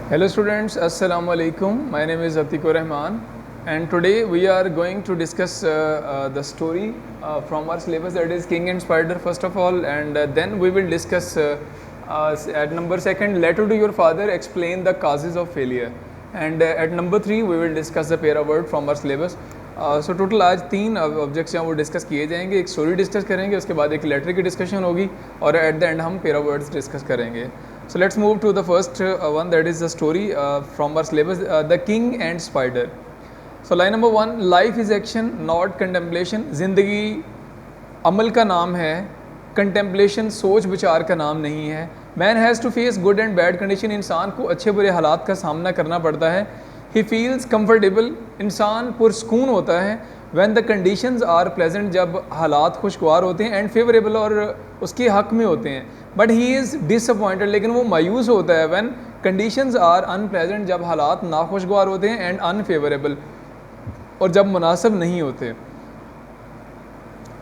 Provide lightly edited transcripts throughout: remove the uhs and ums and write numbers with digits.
Hello students, Assalamu alaikum. My name is Atikur Rahman and today we are going to discuss the story from our syllabus, that is King and Spider first of all, and then we will discuss at number second, letter to your father, explain the causes of failure, and at number 3 we will discuss the para word from our syllabus. So total आज 3 objects हैं वो discuss किए जाएंगे. एक story discuss करेंगे, उसके बाद एक लेटर की डिस्कशन होगी और एट द एंड हम पेरा वर्ड्स डिस्कस करेंगे. So let's move to the first one, that is the story from our syllabus, the king and spider. So line number 1, life is action not contemplation. ज़िंदगी अमल का नाम है, contemplation सोच विचार का नाम नहीं है. Man has to face good and bad condition. इंसान को अच्छे बुरे हालात का सामना करना पड़ता है. He feels comfortable. इंसान पुरस्कून होता है. When the conditions are pleasant, जब हालात खुशगवार होते हैं, एंड फेवरेबल, और उसके हक में होते हैं. बट ही इज़ डिसअपॉइंटेड, लेकिन वो मायूस होता है. व्हेन कंडीशंस आर अनप्लेजेंट, जब हालात नाखुशगवार होते हैं, एंड अनफेवरेबल, और जब मुनासिब नहीं होते.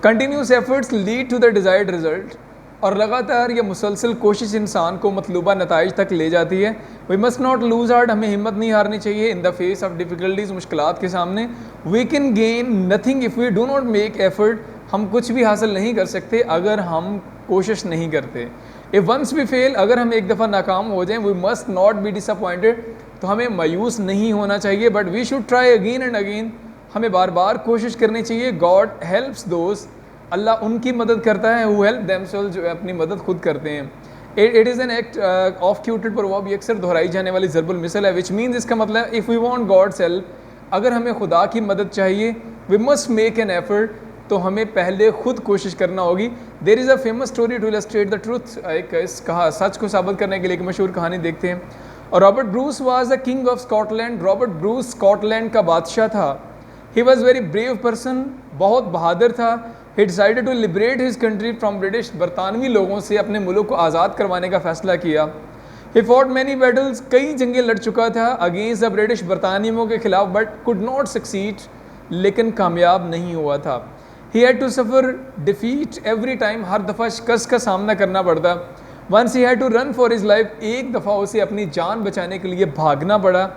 Continuous efforts lead to the desired result. और लगातार ये मुसलसल कोशिश इंसान को मतलूबा नताइज तक ले जाती है. We must not lose heart. हमें हिम्मत नहीं हारनी चाहिए. In the face of difficulties, मुश्किलात के सामने. We can gain nothing if we do not make effort. हम कुछ भी हासिल नहीं कर सकते अगर हम कोशिश नहीं करते. इफ़ वंस वी फेल, अगर हम एक दफ़ा नाकाम हो जाएं, we must not be disappointed. तो हमें मायूस नहीं होना चाहिए. But we should try again and again. हमें बार बार कोशिश करनी चाहिए. गॉड हेल्प्स दोज, अल्लाह उनकी मदद करता है, हु हेल्प देमसेल्व्स, जो अपनी मदद खुद करते हैं. It is an act of quoted proverb. ये अक्सर दोहराई जाने वाली ज़रबुल मिसल है. विच मीन्स, इसका मतलब if we want God's help, अगर हमें खुदा की मदद चाहिए, we must make an effort. तो हमें पहले खुद कोशिश करना होगी. There is a famous story to illustrate the truth. सच को साबित करने के लिए एक मशहूर कहानी देखते हैं. और Robert Bruce was the king of Scotland. Robert Bruce Scotland का बादशाह था. He was very brave person, बहुत बहादुर था. He decided to liberate his country from British. बरतानवी लोगों से अपने मुल्क को आज़ाद करवाने का फ़ैसला किया. ही फॉट मैनी बैटल्स, कई जंगें लड़ चुका था अगेंस्ट द ब्रिटिश, बरतानियों के खिलाफ. बट कुड नॉट सक्सीड, लेकिन कामयाब नहीं हुआ था. He had to suffer defeat every time. हर दफ़ा शिकस्त का सामना करना पड़ता. Once he had to run for his life. एक दफ़ा उसे अपनी जान बचाने के लिए भागना पड़ा.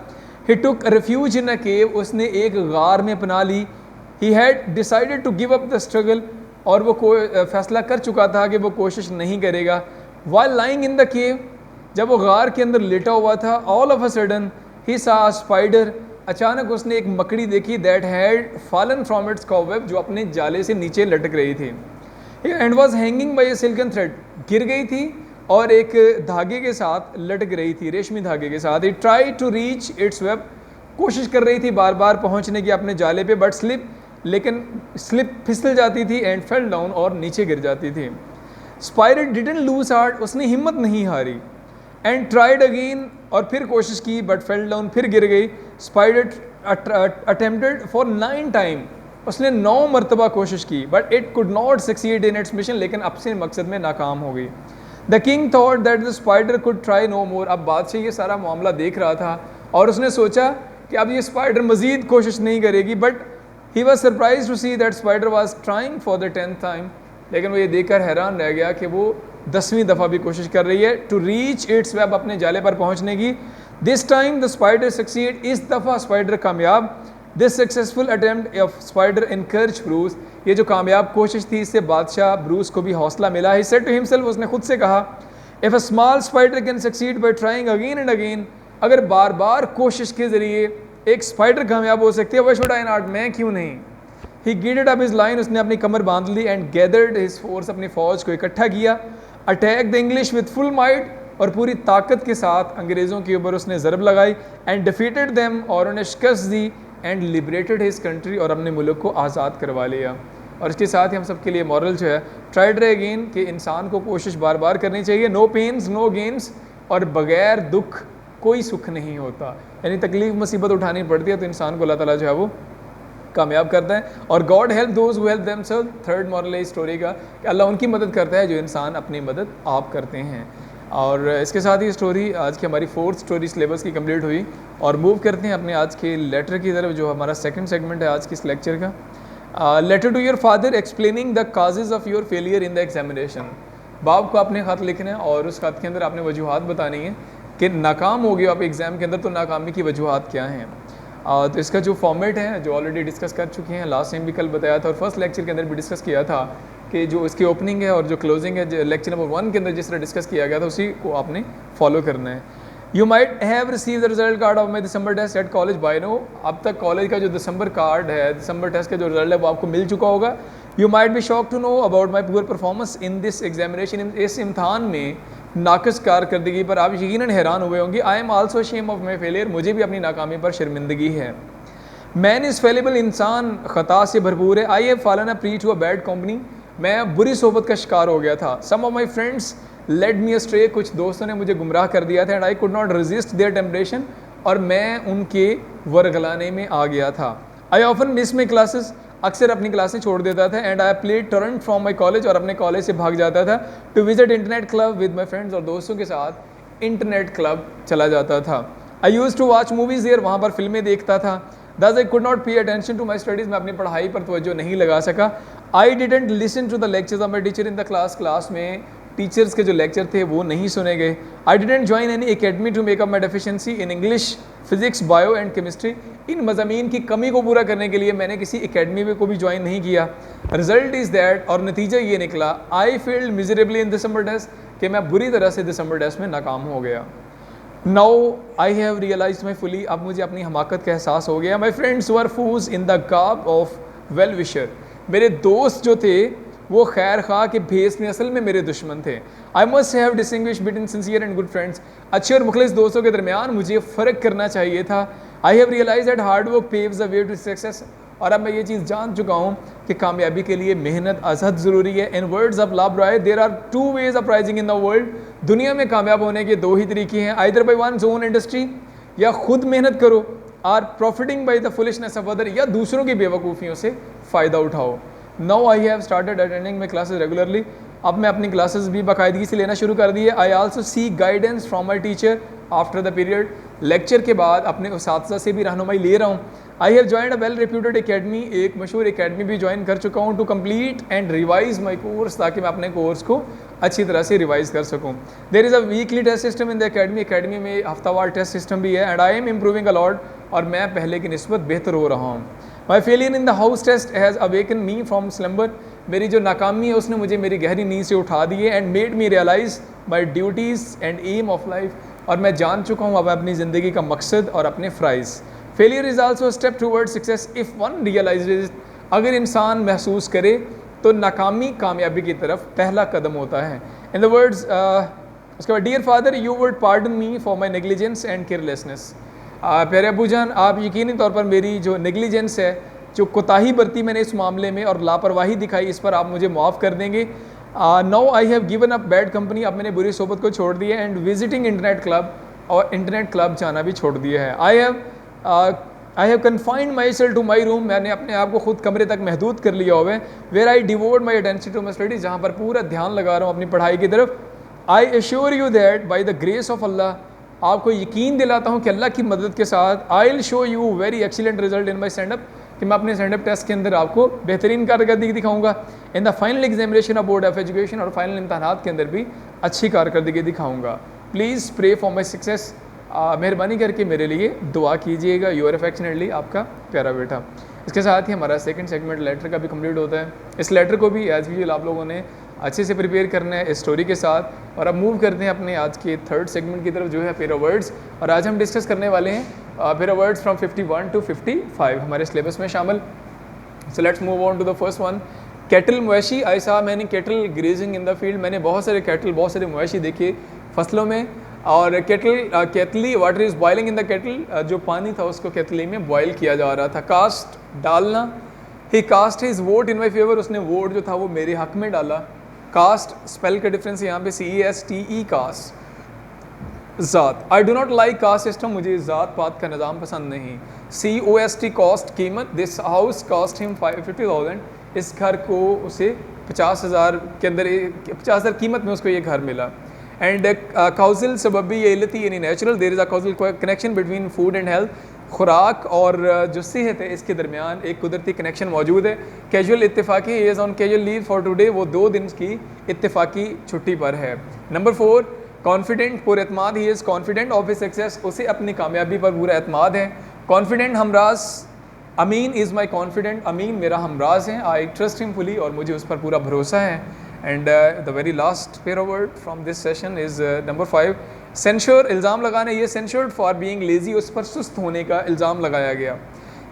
He took refuge in a cave. उसने एक गार में पनाह ली. He had decided to give up the struggle. और वो फैसला कर चुका था कि वो कोशिश नहीं करेगा. While lying in the cave, जब वो गार के अंदर लेटा हुआ था, ऑल ऑफ अ सडन ही सा अ स्पाइडर. अचानक उसने एक मकड़ी देखी. That had fallen from its cobweb, जो अपने जाले से नीचे लटक रही थी. And was hanging by A silken thread. गिर गई थी और एक धागे के साथ लटक रही थी, रेशमी धागे के साथ. He try to reach its web. कोशिश कर रही थी बार बार पहुंचने की अपने जाले पे. बट स्लिप, लेकिन स्लिप फिसल जाती थी. एंड फेल डाउन, और नीचे गिर जाती थी. Spider didn't loose heart. उसने हिम्मत नहीं हारी. एंड ट्राइड अगेन, और फिर कोशिश की. बट फेल डाउन, फिर गिर गई. Spider attempted for 9 time. उसने 9 मरतबा कोशिश की. But it could not succeed in its mission. लेकिन अपने मकसद में नाकाम हो गई. The king thought that the spider could try no more. अब बादशाह ये सारा मामला देख रहा था और उसने सोचा कि अब ये स्पाइडर मज़ीद कोशिश नहीं करेगी. But he was surprise to see that spider was trying for the 10th time. लेकिन वो ये देखकर हैरान रह गया कि वो 10वीं दफ़ा भी कोशिश कर रही है टू रीच इट्स वेब, अपने जाले पर पहुंचने की. This time the spider succeed. इस दफ़ा स्पाइडर कामयाब. This successful attempt of spider encourage Bruce. ये जो कामयाब कोशिश थी, इससे बादशाह ब्रूस को भी हौसला मिला. ही सेड टू हिमसेल्फ, उसने खुद से कहा, if a small spider can succeed bye trying again and again, अगर बार बार कोशिश के ज़रिए एक स्पाइडर कामयाब हो सकती है, व्हाई शुड आई नॉट, मैं क्यों नहीं. ही गिडेड अप हिज लाइन. उसने अपनी कमर बांध ली. And gathered his force. अपनी फ़ौज को इकट्ठा किया. Attack the English with full might. और पूरी ताकत के साथ अंग्रेज़ों के ऊपर उसने ज़रब लगाई. एंड डिफीटेड देम, और उन्हें शिकस्त दी. एंड लिबरेटेड हिज कंट्री, और अपने मुल्क को आज़ाद करवा लिया. और इसके साथ ही हम सब के लिए मॉरल जो है, ट्राई ट्राई अगेन, कि इंसान को कोशिश बार बार करनी चाहिए. No pains no gains. और बग़ैर दुख कोई सुख नहीं होता. यानी तकलीफ़ मुसीबत उठानी पड़ती है तो इंसान को अल्लाह ताला जो है वो कामयाब करता है. और God help those who help themselves. Third moral है इस स्टोरी का कि अल्लाह उनकी मदद करता है जो इंसान अपनी मदद आप करते हैं. और इसके साथ ही स्टोरी आज की हमारी 4th स्टोरी सिलेबस की कंप्लीट हुई. और मूव करते हैं अपने आज के लेटर की तरफ, जो हमारा सेकंड सेगमेंट है आज की इस लेक्चर का. Letter to your father explaining the causes of your failure in the examination. बाप को आपने ख़त लिखना है और उस ख़त के अंदर आपने वजूहात बतानी है कि नाकाम हो गए आप एग्ज़ाम के अंदर, तो नाकामी की वजूहत क्या हैं। तो इसका जो फॉर्मेट है जो ऑलरेडी डिस्कस कर चुके हैं, लास्ट टाइम भी कल बताया था और फर्स्ट लेक्चर के अंदर भी डिस्कस किया था कि जो इसकी ओपनिंग है और जो क्लोजिंग है लेक्चर नंबर 1 के अंदर जिस तरह डिस्कस किया गया था उसी को आपने फॉलो करना है। You might have receive the result card of my December test at college by now. अब तक कॉलेज का जो दिसंबर कार्ड है, दिसंबर टेस्ट का जो रिजल्ट है वो आपको मिल चुका होगा। You might be shock to know about my poor performance in this examination. इस इम्तहान में नाकस कारकर्दगी पर आप यकीनन हैरान हुए होंगे। I am also shame of my failure. मुझे भी अपनी नाकामी पर शर्मिंदगी है। Man is fallible. इंसान ख़ता से भरपूर है। I have fallen a prey to a bad company. मैं बुरी सोबत का शिकार हो गया था। Some of my friends led me astray. कुछ दोस्तों ने मुझे गुमराह कर दिया था। And I could not resist their temptation. और मैं उनके वरगलाने में आ गया था। I often miss my classes. अक्सर अपनी क्लासें छोड़ देता था। And I play truant from my college. और अपने कॉलेज से भाग जाता था to visit internet club with my friends. और दोस्तों के साथ इंटरनेट क्लब चला जाता था। I use to watch movies there. वहाँ पर फिल्में देखता था। Thus I could not pay attention to my studies. मैं अपनी पढ़ाई पर तवज्जो नहीं लगा सका। I didn't listen to the lectures of my teacher in the class. Class में टीचर्स के जो लेक्चर थे वो नहीं सुने गए। I didn't join any academy to make up my deficiency in English, physics, bio and chemistry. इन मज़ामीन की कमी को पूरा करने के लिए मैंने किसी एकेडमी को भी ज्वाइन नहीं किया। रिजल्ट इज़ दैट, और नतीजा ये निकला, I failed miserably in December test, कि मैं बुरी तरह से दिसंबर टेस्ट में नाकाम हो गया। Now I have realize my folly. अब मुझे अपनी हमाकत का एहसास हो गया। My friends were foes in the garb of well wisher. मेरे दोस्त जो थे वो खैर खा के भेस में असल में मेरे दुश्मन थे। I must have distinguish between sincere and good friends. अच्छे और मुखलिस दोस्तों के दरमियान मुझे फ़र्क करना चाहिए था। I have realise that hard work paves the way to success. और अब मैं ये चीज़ जान चुका हूँ कि कामयाबी के लिए मेहनत अज़हद ज़रूरी है। In words of La Bruyere, there are 2 ways of rising in the world. दुनिया में कामयाब होने के 2 ही तरीके हैं, either by one's own industry, या खुद मेहनत करो, or profiting by the foolishness of other, या दूसरों की बेवकूफ़ियों से फ़ायदा उठाओ। Now I have started attending my classes regularly. अब मैं अपनी क्लासेस भी बाकायदगी से लेना शुरू कर दी है। I also C guidance from my teacher after the period. Lecture के बाद अपने उस्ताद से भी रहनुमाई ले रहा हूँ। I have joined a well reputed academy. एक मशहूर एकेडमी भी ज्वाइन कर चुका हूँ to complete and revise my course, ताकि मैं अपने कोर्स को अच्छी तरह से रिवाइज कर सकूँ। There is a weekly test system in the academy. Academy में हफ्तावार टेस्ट सिस्टम भी है। And I am improving a lot, और मैं पहले की निस्बत बेहतर हो रहा हूँ। My failure in the house test has awaken me from slumber. मेरी जो नाकामी है उसने मुझे मेरी गहरी नींद से उठा दी है। And made me realise my duties and aim of life. और मैं जान चुका हूँ अब अपनी ज़िंदगी का मकसद और अपने फ़राइज़। Failure is also step toward success if one realizes. अगर इंसान महसूस करे तो नाकामी कामयाबी की तरफ पहला कदम होता है। इन द वर्ड्स उसके बाद, dear father you would pardon me for my negligence and carelessness. प्यारे अबू जान, आप यकीनी तौर पर मेरी जो नेग्लिजेंस है, जो कोताही बरती मैंने इस मामले में और लापरवाही दिखाई, इस पर आप मुझे माफ़ कर देंगे। Now I have given up bad company. अब मैंने बुरी सोबत को छोड़ दिया। एंड विजिटिंग इंटरनेट क्लब, और इंटरनेट क्लब जाना भी छोड़ दिया है। I have confined myself to my room. मैंने अपने आप को खुद कमरे तक महदूद कर लिया हुआ है। Where I devote my attention to my studies, जहाँ पर पूरा ध्यान लगा रहा हूँ अपनी पढ़ाई की तरफ। I assure you that by the grace of Allah, आपको यकीन दिलाता हूँ कि अल्लाह की मदद के साथ, I will show you very excellent result in my stand up, कि मैं अपने स्टैंड अप टेस्ट के अंदर आपको बेहतरीन कारकर्दगी दिखाऊंगा। In the final examination of board of education, और फाइनल इम्तहानात के अंदर भी अच्छी कारकर्दगी दिखाऊंगा। Please pray for my success. मेहरबानी करके मेरे लिए दुआ कीजिएगा। यूर अफेक्शनेटली, आपका प्यारा बेटा। इसके साथ ही हमारा सेकंड सेगमेंट लेटर का भी कंप्लीट होता है। इस लेटर को भी एज यूजुअल आप लोगों ने अच्छे से प्रिपेयर करना है इस स्टोरी के साथ। और अब मूव करते हैं अपने आज के थर्ड सेगमेंट की तरफ, जो है पेयर ऑफ वर्ड्स। और आज हम डिस्कस करने वाले हैं pair of words from 51 to 55 हमारे सिलेबस में शामिल। So let's move on to the first one. Cattle, मवेशी। आई साहब, मैंने cattle grazing in the field. मैंने बहुत सारे कैटल, बहुत सारे मवेशी देखे फसलों में। और केतली, water is boiling in the kettle. जो पानी था उसको केतली में बॉयल किया जा रहा था। कास्ट, डालना। He cast his vote in my favour. उसने वोट जो था वो मेरे हक में डाला। कास्ट, स्पेल का डिफरेंस यहाँ पे CASTE, कास्ट। ज़ात, I do not like caste system. मुझे ज़ात पात का निज़ाम पसंद नहीं। COST, कॉस्ट, कीमत। This house cost him 50,000। इस घर को उसे 50,000 के अंदर, 50,000 कीमत में उसको ये घर मिला। एंड काउजल, सबबी इलती यानी natural. There is a causal connection between food and health. खुराक और जो सेहत है इसके दरमियान एक कुदरती कनेक्शन मौजूद है। कैजुअल, इत्तेफाकी। Is on casual leave for today. वो 2 दिन की इत्तेफाकी छुट्टी पर है। नंबर 4, कॉन्फिडेंट पुरएतमाद, he is confident of his success, उसे अपनी कामयाबी पर पूरा एतमाद है। कॉन्फिडेंट हमराज, Amin is my confident, Amin मेरा हमराज है, आई ट्रस्ट हिम फुली, और मुझे उस पर पूरा भरोसा है। And the very last pair word from this session is number 5, censure, इल्ज़ाम लगाना, ये सेंश्योर्ड फॉर बीइंग लेज़ी, उस पर सुस्त होने का इल्ज़ाम लगाया गया।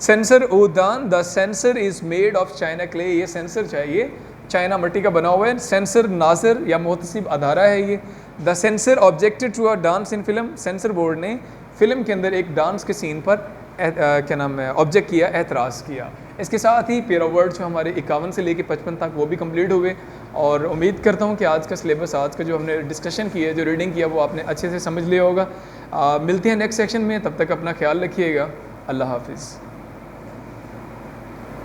Sensor Udaan, the sensor is made of China clay, ये सेंसर चाहिए चाइना मिट्टी का बना हुआ है। सेंसर नाजर या मोहतसिब अदारा है ये। The censor objected to a dance in film, censor board ने फिल्म के अंदर एक डांस के सीन पर क्या नाम है ऑब्जेक्ट किया, एतराज़ किया। इसके साथ ही पेयर ऑफ वर्ड जो हमारे 51 से लेकर 55 तक वो भी कंप्लीट हुए, और उम्मीद करता हूँ कि आज का सिलेबस, आज का जो हमने डिस्कशन किया, जो रीडिंग किया, वो आपने अच्छे से समझ लिया होगा। मिलते हैं नेक्स्ट सेक्शन में, तब तक अपना ख्याल रखिएगा। अल्लाह हाफिज़।